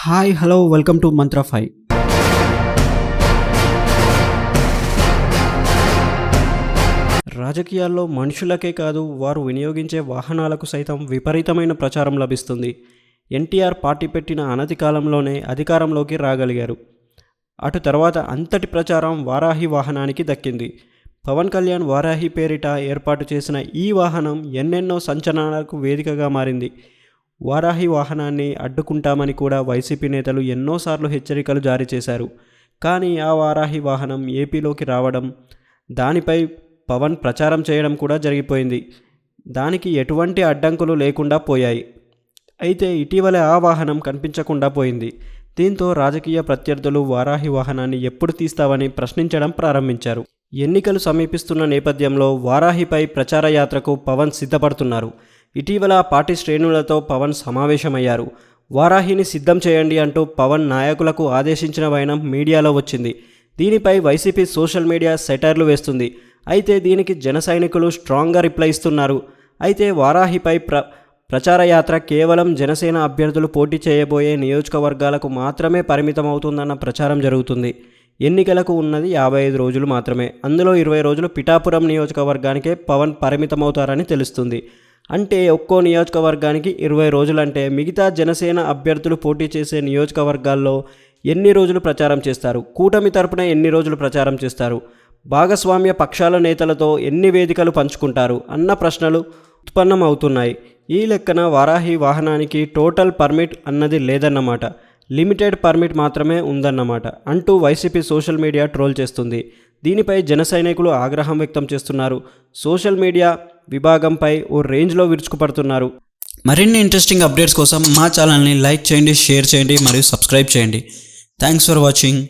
Hi hello welcome to మంత్ర 5. రాజకీయాల్లో మనుషులకే కాదు వారు వినియోగించే వాహనాలకు సైతం విపరీతమైన ప్రచారం లభిస్తుంది. ఎన్టీఆర్ పార్టీ పెట్టిన అనతి కాలంలోనే అధికారంలోకి రాగలిగారు. అటు తర్వాత అంతటి ప్రచారం వారాహి వాహనానికి దక్కింది. పవన్ కళ్యాణ్ వారాహి పేరిట ఏర్పాటు చేసిన ఈ వాహనం ఎన్నెన్నో సంచలనాలకు వేదికగా మారింది. వారాహి వాహనాన్ని అడ్డుకుంటామని కూడా వైసీపీ నేతలు ఎన్నోసార్లు హెచ్చరికలు జారీ చేశారు. కానీ ఆ వారాహి వాహనం ఏపీలోకి రావడం, దానిపై పవన్ ప్రచారం చేయడం కూడా జరిగిపోయింది. దానికి ఎటువంటి అడ్డంకులు లేకుండా పోయాయి. అయితే ఇటీవల ఆ వాహనం కనిపించకుండా పోయింది. దీంతో రాజకీయ ప్రత్యర్థులు వారాహి వాహనాన్ని ఎప్పుడు తీస్తావని ప్రశ్నించడం ప్రారంభించారు. ఎన్నికలు సమీపిస్తున్న నేపథ్యంలో వారాహిపై ప్రచార యాత్రకు పవన్ సిద్ధపడుతున్నారు. ఇటీవల పార్టీ శ్రేణులతో పవన్ సమావేశమయ్యారు. వారాహిని సిద్ధం చేయండి అంటూ పవన్ నాయకులకు ఆదేశించిన వైనం మీడియాలో వచ్చింది. దీనిపై వైసీపీ సోషల్ మీడియా సెటైర్లు వేస్తుంది. అయితే దీనికి జన సైనికులు స్ట్రాంగ్గా రిప్లై ఇస్తున్నారు. అయితే వారాహిపై ప్రచార యాత్ర కేవలం జనసేన అభ్యర్థులు పోటీ చేయబోయే నియోజకవర్గాలకు మాత్రమే పరిమితమవుతుందన్న ప్రచారం జరుగుతుంది. ఎన్నికలకు ఉన్నది 55 రోజులు మాత్రమే. అందులో 20 రోజులు పిఠాపురం నియోజకవర్గానికే పవన్ పరిమితమవుతారని తెలుస్తుంది. అంటే ఒక్కో నియోజకవర్గానికి 20 రోజులంటే మిగతా జనసేన అభ్యర్థులు పోటీ చేసే నియోజకవర్గాల్లో ఎన్ని రోజులు ప్రచారం చేస్తారు? కూటమి తరపున ఎన్ని రోజులు ప్రచారం చేస్తారు? భాగస్వామ్య పక్షాల నేతలతో ఎన్ని వేదికలు పంచుకుంటారు అన్న ప్రశ్నలు ఉత్పన్నం అవుతున్నాయి. ఈ లెక్కన వారాహి వాహనానికి టోటల్ పర్మిట్ అన్నది లేదన్నమాట, లిమిటెడ్ పర్మిట్ మాత్రమే ఉందన్నమాట అంటూ వైసీపీ సోషల్ మీడియా ట్రోల్ చేస్తుంది. దీనిపై జన సైనికులు ఆగ్రహం వ్యక్తం చేస్తున్నారు. సోషల్ మీడియా విభాగంపై ఓ రేంజ్లో విరుచుకుపడుతున్నారు. మరిన్ని ఇంట్రెస్టింగ్ అప్డేట్స్ కోసం మా ఛానల్ని లైక్ చేయండి, షేర్ చేయండి మరియు సబ్స్క్రైబ్ చేయండి. Thanks for watching.